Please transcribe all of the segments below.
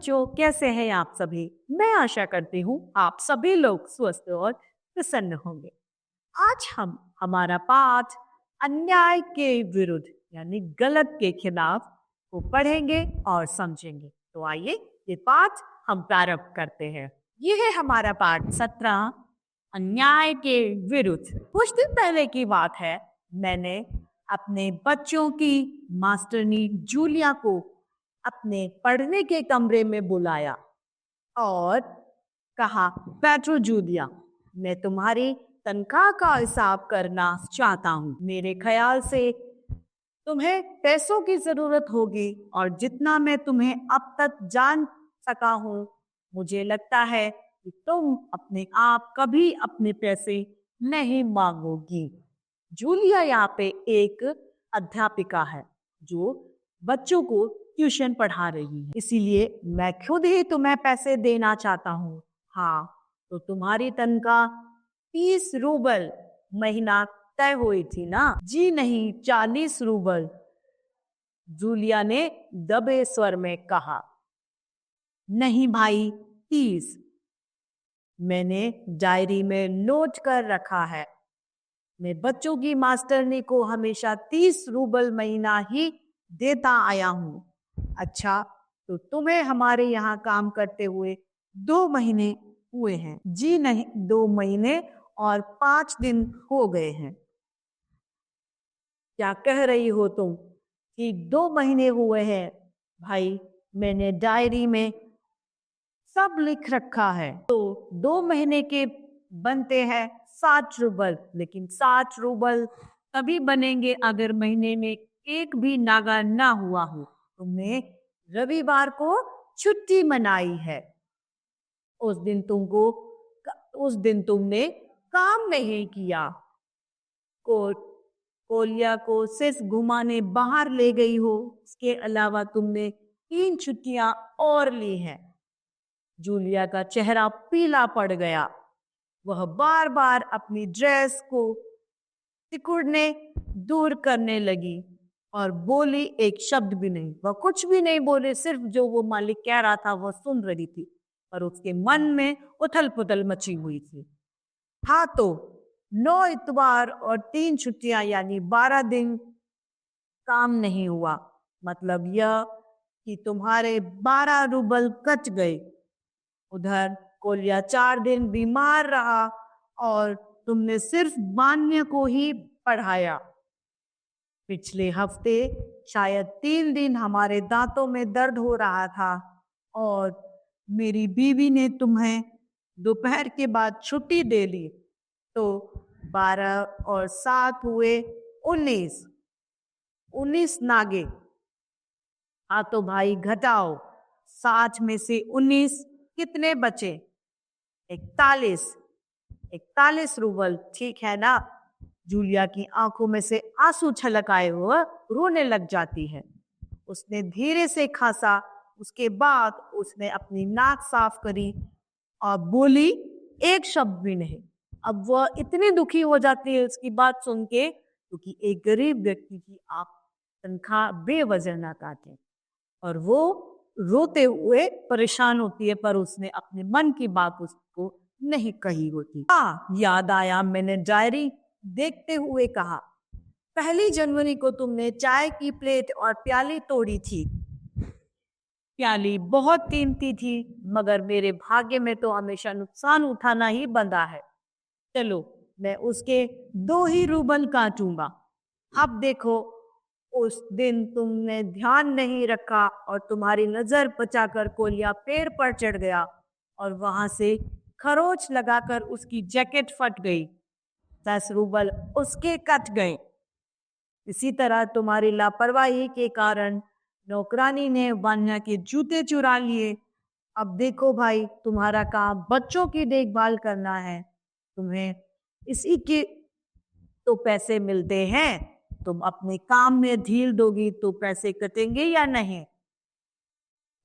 बच्चों, कैसे हैं आप सभी? मैं आशा करती हूँ आप सभी लोग स्वस्थ और प्रसन्न होंगे। आज हम हमारा पाठ अन्याय के विरुद्ध यानी गलत के खिलाफ को पढ़ेंगे और समझेंगे। तो आइए ये पाठ हम प्रारंभ करते हैं। ये है हमारा पाठ 17 अन्याय के विरुद्ध। कुछ दिन पहले की बात है, मैंने अपने बच्चों की मास्टरनी जूलिया को अपने पढ़ने के कमरे में बुलाया और कहा, बैठो जूलिया, मैं तुम्हारी तनख्वाह का हिसाब करना चाहता हूँ। मेरे ख्याल से तुम्हें पैसों की जरूरत होगी और जितना मैं तुम्हें अब तक जान सका हूँ, मुझे लगता है कि तुम अपने आप कभी अपने पैसे नहीं मांगोगी। जूलिया यहाँ पे एक अध्यापिका है जो बच्चों को ट्यूशन पढ़ा रही है, इसीलिए मैं खुद ही तुम्हें पैसे देना चाहता हूँ। हाँ, तो तुम्हारी तनख्वाह 30 रूबल महीना तय हुई थी ना? जी नहीं, 40 रूबल, जूलिया ने दबे स्वर में कहा। नहीं भाई, 30। मैंने डायरी में नोट कर रखा है। मैं बच्चों की मास्टरनी को हमेशा 30 रूबल महीना ही देता आया हूँ। अच्छा, तो तुम्हें हमारे यहाँ काम करते हुए 2 महीने हुए हैं? जी नहीं, 2 महीने और 5 दिन हो गए हैं। क्या कह रही हो तुम कि 2 महीने हुए हैं? भाई, मैंने डायरी में सब लिख रखा है। तो 2 महीने के बनते हैं 60 रूबल, लेकिन 60 रूबल तभी बनेंगे अगर महीने में एक भी नागा ना हुआ हो। तुमने रविवार को छुट्टी मनाई है, उस दिन तुमने काम नहीं किया। कोलिया को सिर्फ घुमाने बाहर ले गई हो, इसके अलावा तुमने 3 छुट्टियां और ली हैं। जूलिया का चेहरा पीला पड़ गया। वह बार बार अपनी ड्रेस को सिकुड़ने दूर करने लगी और बोली एक शब्द भी नहीं। वह कुछ भी नहीं बोले, सिर्फ जो वो मालिक कह रहा था वह सुन रही थी, पर उसके मन में उथल पुथल मची हुई थी। हाँ, तो 9 इतवार और 3 छुट्टियां यानी 12 दिन काम नहीं हुआ। मतलब यह कि तुम्हारे 12 रूबल कट गए। उधर कोलिया 4 दिन बीमार रहा और तुमने सिर्फ मान्य को ही पढ़ाया। पिछले हफ्ते शायद 3 दिन हमारे दांतों में दर्द हो रहा था और मेरी बीवी ने तुम्हें दोपहर के बाद छुट्टी दे ली, तो 12 और 7 हुए 19 नागे। हाँ, तो भाई घटाओ, 60 में से 19 कितने बचे? 41 रूबल, ठीक है ना? जूलिया की आंखों में से आंसू छलक आए, हुए रोने लग जाती है। उसने धीरे से खांसा, उसके बाद उसने अपनी नाक साफ करी और बोली एक शब्द भी नहीं। अब वह इतनी दुखी हो जाती है उसकी बात सुन के, क्योंकि एक गरीब व्यक्ति की आप तनख्वाह बेवजह ना काटें, और वो रोते हुए परेशान होती है, पर उसने अपने मन की बात उसको नहीं कही होती। याद आया, मैंने डायरी देखते हुए कहा, 1 जनवरी को तुमने चाय की प्लेट और प्याली तोड़ी थी। प्याली बहुत कीमती थी, मगर मेरे भाग्य में तो हमेशा नुकसान उठाना ही बंधा है। चलो, मैं उसके 2 ही रूबल काटूंगा। अब देखो, उस दिन तुमने ध्यान नहीं रखा और तुम्हारी नजर बचाकर कोलिया पेड़ पर चढ़ गया और वहां से खरोच लगाकर उसकी जैकेट फट गई। 10 रूबल उसके कट गए। इसी तरह तुम्हारी लापरवाही के कारण नौकरानी ने वान्या के जूते चुरा लिए। अब देखो भाई, तुम्हारा काम बच्चों की देखभाल करना है, तुम्हें इसी के तो पैसे मिलते हैं। तुम अपने काम में ढील दोगी तो पैसे कटेंगे या नहीं?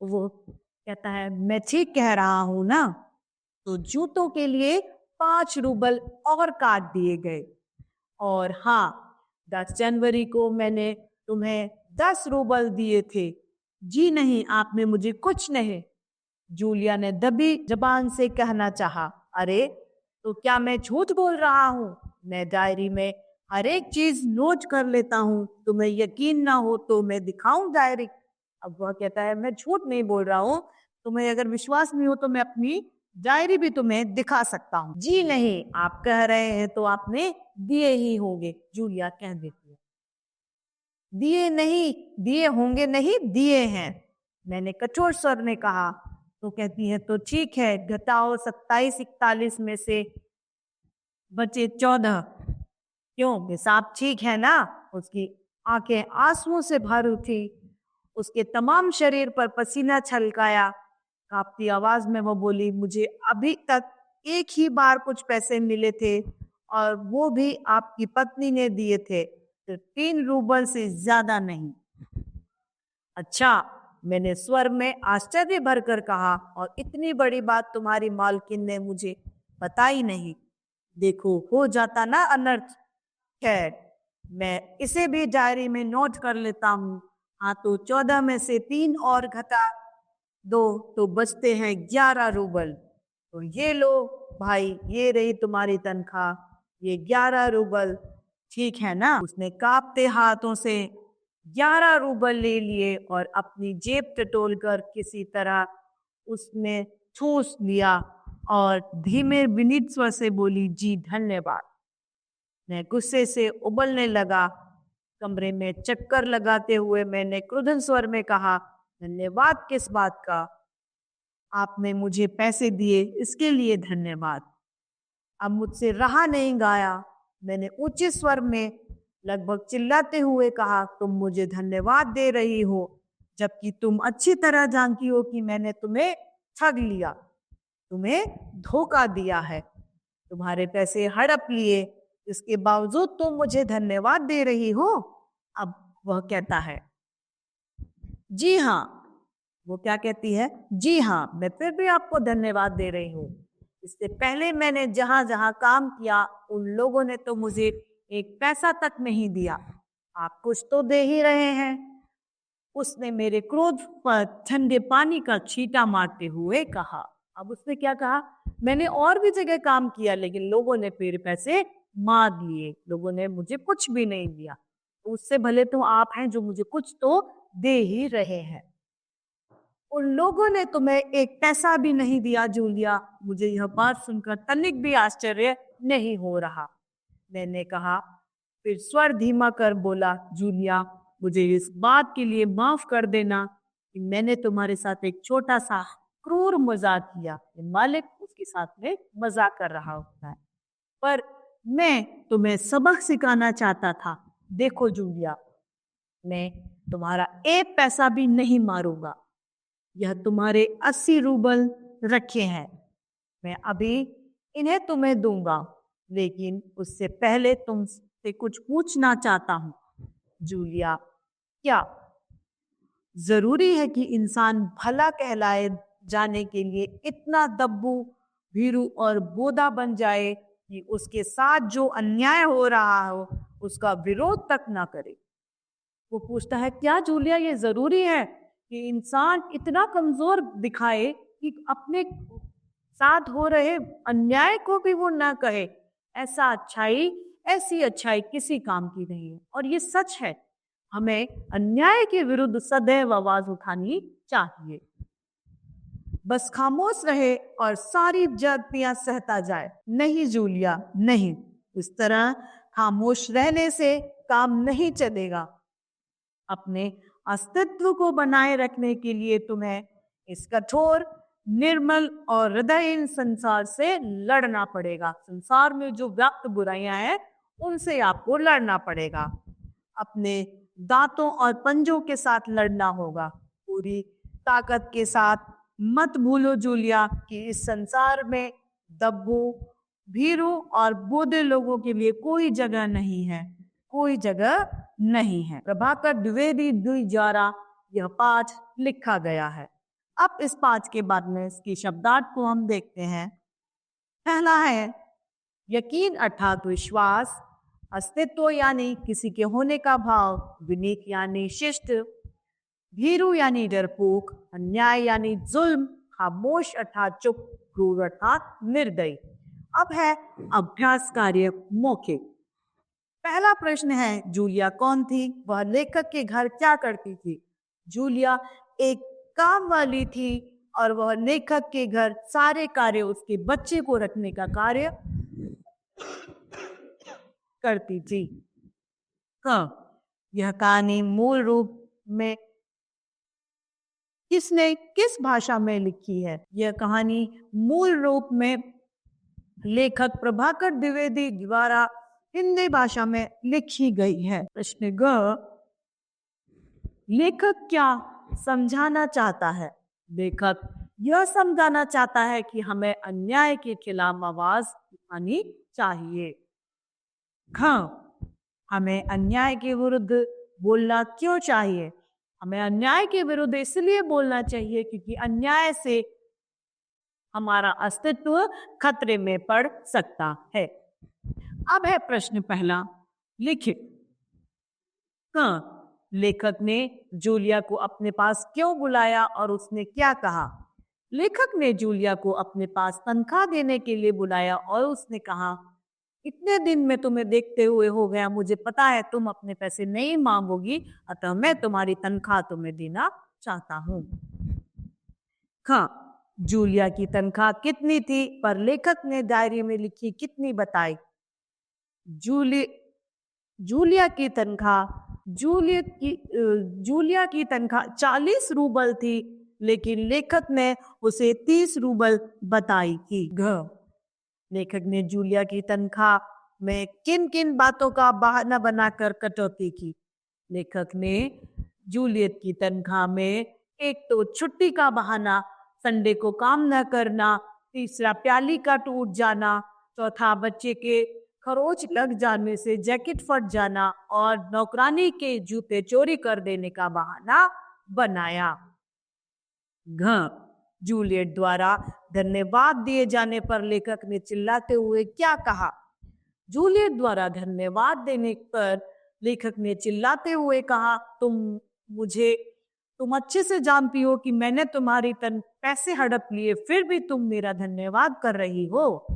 वो कहता है, मैं ठीक कह रहा हूं ना? तो जूतों के लिए 5 रूबल और काट दिए गए। और हाँ, 10 जनवरी को मैंने तुम्हें 10 रूबल दिए थे। जी नहीं, आपने मुझे कुछ नहीं जूलिया ने दबी जबान से कहना चाहा, अरे तो क्या मैं झूठ बोल रहा हूँ? मैं डायरी में हर एक चीज नोट कर लेता हूँ। तुम्हें यकीन ना हो तो मैं दिखाऊं डायरी? अब वह कहता है, मैं झूठ नहीं बोल रहा हूँ, तुम्हें अगर विश्वास नहीं हो तो मैं अपनी डायरी भी तुम्हें दिखा सकता हूँ। जी नहीं, आप कह रहे हैं तो आपने दिए ही होंगे, जूलिया कह देती है। दिए नहीं, दिए होंगे नहीं, दिए हैं, मैंने कठोर स्वर में कहा। तो कहती है, तो ठीक है, घटाओ 27-41 में से बचे 14। क्यों, हिसाब ठीक है ना? उसकी आंखें आंसुओं से भर उठी, उसके तमाम शरीर पर पसीना छलकाया। कांपती आवाज में वो बोली, मुझे अभी तक एक ही बार कुछ पैसे मिले थे और वो भी आपकी पत्नी ने दिए थे, तो 3 रूबल से ज्यादा नहीं। अच्छा, मैंने स्वर में आश्चर्य भरकर कहा, और इतनी बड़ी बात तुम्हारी मालकिन ने मुझे बताई नहीं। देखो, हो जाता ना अनर्थ। खैर, मैं इसे भी डायरी में नोट कर लेता हूँ। हाँ, तो 14 में से 3 और घटा 2 तो बचते हैं 11 रूबल। तो ये लो भाई, ये रही तुम्हारी तनख्वाह, ये 11 रूबल, ठीक है ना? उसने कांपते हाथों से 11 रूबल ले लिए और अपनी जेब टटोल कर किसी तरह उसने ठूस लिया और धीमे विनीत स्वर से बोली, जी धन्यवाद। मैं गुस्से से उबलने लगा। कमरे में चक्कर लगाते हुए मैंने क्रुद्धन स्वर में कहा, धन्यवाद किस बात का? आपने मुझे पैसे दिए, इसके लिए धन्यवाद। अब मुझसे रहा नहीं गया। मैंने ऊंचे स्वर में लगभग चिल्लाते हुए कहा, तुम मुझे धन्यवाद दे रही हो, जबकि तुम अच्छी तरह जानती हो कि मैंने तुम्हें ठग लिया, तुम्हें धोखा दिया है, तुम्हारे पैसे हड़प लिए, इसके बावजूद तुम मुझे धन्यवाद दे रही हो। अब वह कहता है, जी हाँ। वो क्या कहती है? जी हाँ, मैं फिर भी आपको धन्यवाद दे रही हूँ। इससे पहले मैंने जहां जहां काम किया, उन लोगों ने तो मुझे एक पैसा तक नहीं दिया। आप कुछ तो दे ही रहे हैं। उसने मेरे क्रोध पर ठंडे पानी का छींटा मारते हुए कहा। अब उसने क्या कहा? मैंने और भी जगह काम किया, लेकिन लोगों ने मेरे पैसे मार लिए, लोगों ने मुझे कुछ भी नहीं दिया। उससे भले तो आप हैं जो मुझे कुछ तो दे ही रहे हैं। उन लोगों ने तुम्हें एक पैसा भी नहीं दिया जूलिया। मुझे यह बात सुनकर तनिक भी आश्चर्य नहीं हो रहा। मैंने कहा, फिर स्वर धीमा कर बोला, जूलिया, मुझे इस बात के लिए माफ कर देना कि मैंने तुम्हारे साथ एक छोटा सा क्रूर मजाक किया। मालिक उसके साथ में मजाक कर रहा होता है, पर मैं तुम्हें सबक सिखाना चाहता था। देखो जूलिया, मैं तुम्हारा एक पैसा भी नहीं मारूंगा। यह तुम्हारे 80 रूबल रखे हैं, मैं अभी इन्हें तुम्हें दूंगा, लेकिन उससे पहले तुमसे कुछ पूछना चाहता हूं। जूलिया, क्या जरूरी है कि इंसान भला कहलाए जाने के लिए इतना दब्बू, भीरू और बोदा बन जाए कि उसके साथ जो अन्याय हो रहा हो उसका विरोध तक ना करे? वो पूछता है, क्या जूलिया ये जरूरी है कि इंसान इतना कमजोर दिखाए कि अपने साथ हो रहे अन्याय को भी वो ना कहे? ऐसी अच्छाई किसी काम की नहीं है। और ये सच है, हमें अन्याय के विरुद्ध सदैव आवाज उठानी चाहिए। बस खामोश रहे और सारी जातियां सहता जाए। नहीं जूलिया, नहीं, इस तरह खामोश रहने से काम नहीं चलेगा। अपने अस्तित्व को बनाए रखने के लिए तुम्हें इस कठोर, निर्मल और हृदयहीन संसार से लड़ना पड़ेगा। संसार में जो व्याप्त बुराइयां हैं उनसे आपको लड़ना पड़ेगा। अपने दांतों और पंजों के साथ लड़ना होगा, पूरी ताकत के साथ। मत भूलो जूलिया कि इस संसार में दब्बू, भीरू और बोधे लोगों के लिए कोई जगह नहीं है, कोई जगह नहीं है। प्रभाकर द्विवेदी द्विजारा यह पाठ लिखा गया है। अब इस पाठ के बाद में इसकी शब्दार्थ को हम देखते हैं। पहला है यकीन अर्थात विश्वास, अस्तित्व यानी किसी के होने का भाव, विनीत यानी शिष्ट, भीरू यानी डरपोक, अन्याय यानी जुल्म, खामोश अर्थात चुप, क्रूर अर्थात निर्दयी। अब है अभ्यास कार्य मौखिक। पहला प्रश्न है, जूलिया कौन थी? वह लेखक के घर क्या करती थी? जूलिया एक काम वाली थी और वह लेखक के घर सारे कार्य, उसके बच्चे को रखने का कार्य करती थी। यह कहानी मूल रूप में किसने किस भाषा में लिखी है? यह कहानी मूल रूप में लेखक प्रभाकर द्विवेदी द्वारा हिंदी भाषा में लिखी गई है। प्रश्न ग, लेखक क्या समझाना चाहता है? लेखक यह समझाना चाहता है कि हमें अन्याय के खिलाफ आवाज उठानी चाहिए। हमें अन्याय के विरुद्ध बोलना क्यों चाहिए? हमें अन्याय के विरुद्ध इसलिए बोलना चाहिए क्योंकि अन्याय से हमारा अस्तित्व खतरे में पड़ सकता है। अब है प्रश्न पहला, लिखित। लेखक ने जूलिया को अपने पास क्यों बुलाया और उसने क्या कहा? लेखक ने जूलिया को अपने पास तनख्वाह देने के लिए बुलाया और उसने कहा, इतने दिन में तुम्हें देखते हुए हो गया, मुझे पता है तुम अपने पैसे नहीं मांगोगी, अतः मैं तुम्हारी तनख्वाह तुम्हें देना चाहता हूँ। जूलिया की तनख्वाह कितनी थी? पर लेखक ने डायरी में लिखी कितनी बताई? जूलिया की तनख्वाह 40 रूबल थी, लेकिन लेखक ने उसे 30 रूबल बताई थी। लेखक ने जूलिया की तनख्वाह में किन किन बातों का बहाना बनाकर कटौती की? लेखक ने जूलियट की तनख्वाह में एक तो छुट्टी का बहाना, संडे को काम न करना, तीसरा प्याली का टूट जाना, चौथा बच्चे के खरोच लग जाने से जैकेट फट जाना और नौकरानी के जूते चोरी कर देने का बहाना बनाया। जूलियट द्वारा धन्यवाद दिए जाने पर लेखक ने चिल्लाते हुए क्या कहा? जूलियट द्वारा धन्यवाद देने पर लेखक ने चिल्लाते हुए कहा, तुम अच्छे से जानती हो कि मैंने तुम्हारी पैसे हड़प लिए, फिर भी तुम मेरा धन्यवाद कर रही हो।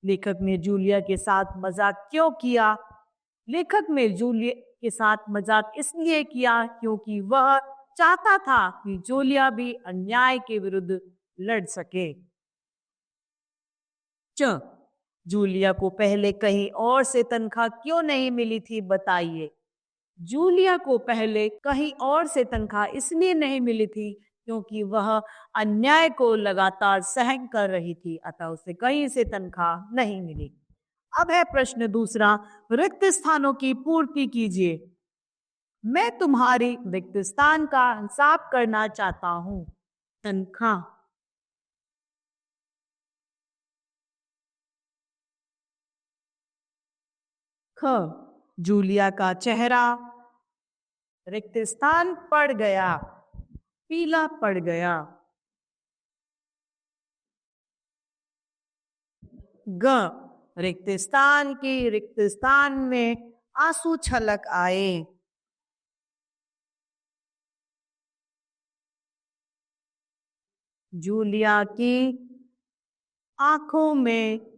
लेखक ने जूलिया के साथ मजाक क्यों किया? लेखक ने जूलिया के साथ मजाक इसलिए किया क्योंकि वह चाहता था कि जूलिया भी अन्याय के विरुद्ध लड़ सके। जूलिया को पहले कहीं और से तनख्वाह क्यों नहीं मिली थी? बताइए। जूलिया को पहले कहीं और से तनख्वाह इसलिए नहीं मिली थी क्योंकि वह अन्याय को लगातार सहन कर रही थी, अतः उसे कहीं से तनख्वाह नहीं मिली। अब है प्रश्न दूसरा, रिक्त स्थानों की पूर्ति कीजिए। मैं तुम्हारी रिक्त स्थान का इंसाफ करना चाहता हूँ। तनख्वाह। जूलिया का चेहरा रिक्त स्थान पड़ गया, पीला पड़ गया। रिक्त स्थान में आंसू छलक आए। जूलिया की आंखों में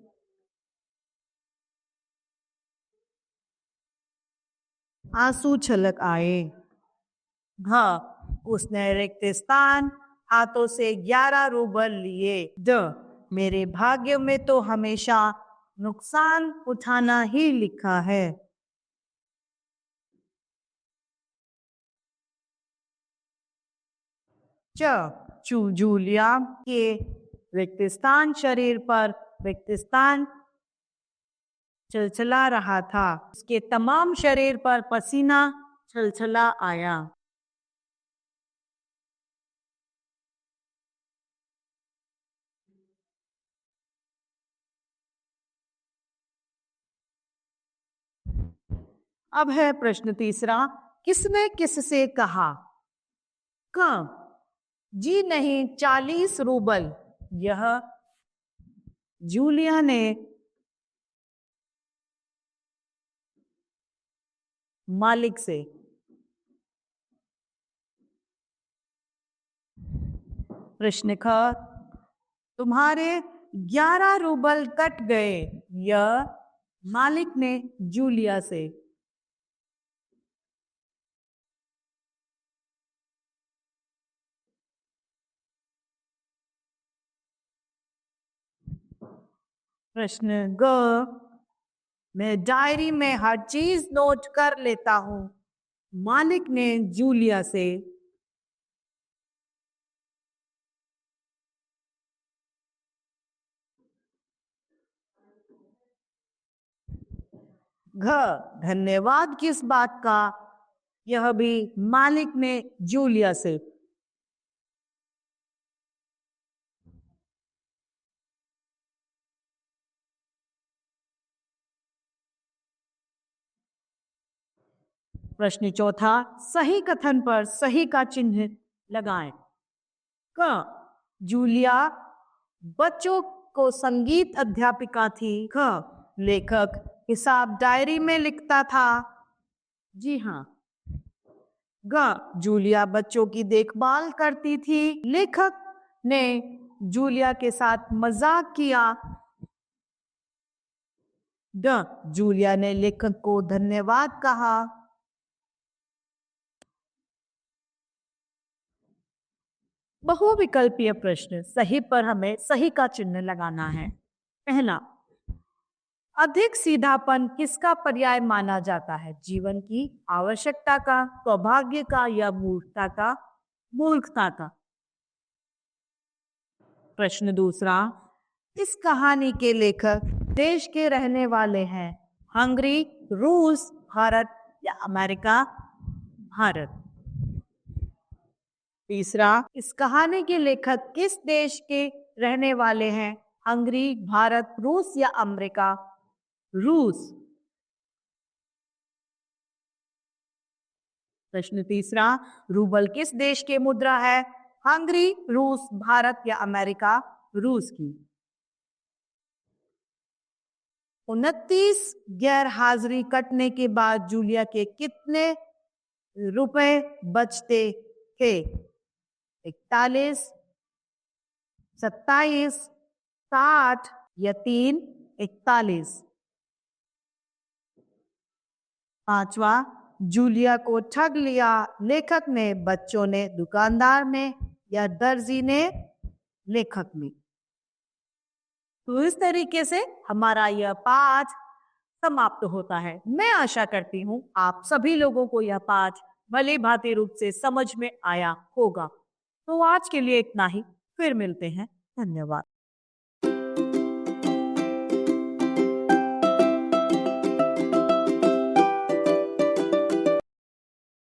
आंसू छलक आए। उसने रिक्त स्थान हाथों से 11 रूबल लिए। मेरे भाग्य में तो हमेशा नुकसान उठाना ही लिखा है। जूलिया के रिक्त स्थान शरीर पर रिक्त स्थान चलचला रहा था। उसके तमाम शरीर पर पसीना छलछला आया। अब है प्रश्न तीसरा, किसने किससे कहा? जी नहीं, 40 रूबल यह जूलिया ने मालिक से। प्रश्न ख, तुम्हारे 11 रूबल कट गए, यह मालिक ने जूलिया से। प्रश्न ग, मैं डायरी में हर चीज नोट कर लेता हूं, मालिक ने जूलिया से। घ, धन्यवाद किस बात का, यह भी मालिक ने जूलिया से। प्रश्न चौथा, सही कथन पर सही का चिन्ह लगाएं। क, जूलिया बच्चों को संगीत अध्यापिका थी। ख, लेखक हिसाब डायरी में लिखता था। जी हाँ। ग, जूलिया बच्चों की देखभाल करती थी। लेखक ने जूलिया के साथ मजाक किया। ड, जूलिया ने लेखक को धन्यवाद कहा। बहुविकल्पीय प्रश्न, सही पर हमें सही का चिन्ह लगाना है। पहला, अधिक सीधापन किसका पर्याय माना जाता है, जीवन की आवश्यकता का, सौभाग्य का या मूर्खता का? मूर्खता का। प्रश्न दूसरा, इस कहानी के लेखक देश के रहने वाले हैं, हंगरी, रूस, भारत या अमेरिका? भारत। तीसरा, इस कहानी के लेखक किस देश के रहने वाले हैं, हंगरी, भारत, रूस या अमेरिका? रूस। प्रश्न तीसरा, रूबल किस देश की मुद्रा है, हंगरी, रूस, भारत या अमेरिका? रूस की। 29 गैर हाजिरी कटने के बाद जूलिया के कितने रुपए बचते थे? 41, 27, 60 या 3? 41। पांचवा, जूलिया को ठग लिया, लेखक ने, बच्चों ने, दुकानदार ने या दर्जी ने? लेखक में। तो इस तरीके से हमारा यह पाठ समाप्त होता है। मैं आशा करती हूँ आप सभी लोगों को यह पाठ भली भांति रूप से समझ में आया होगा। तो आज के लिए इतना ही, फिर मिलते हैं। धन्यवाद।